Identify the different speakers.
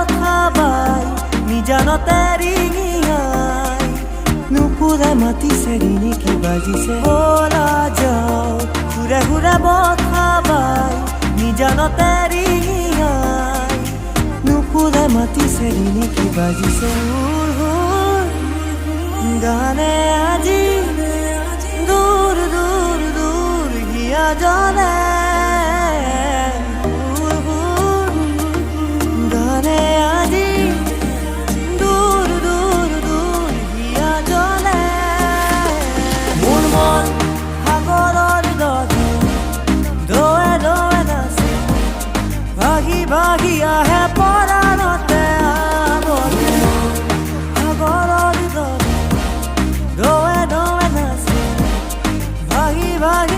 Speaker 1: বখা বাই নিজানতে ৰিঙিয়াই নুপুৰে মাতিছে ৰিণি কি বাজিছে বলা যাও ঘূৰে ঘূৰে বখা বাই নিজানতে ৰিঙিয়াই নুপুৰে মাতিছে ৰিণি কি বাজিছে গানে আজি দূৰ দূৰ দূৰ হিয়া জলে গানে আজি দূৰ দূৰ দূৰ হিয়া জলে মোৰ মন সাগৰৰ দৰে দোৱে দোৱে নাচে ভাগি ভাগি আহে পৰাণতে আৱতে সাগৰৰ দৰে দোৱে দোৱে নাচে ভাগি ভাগি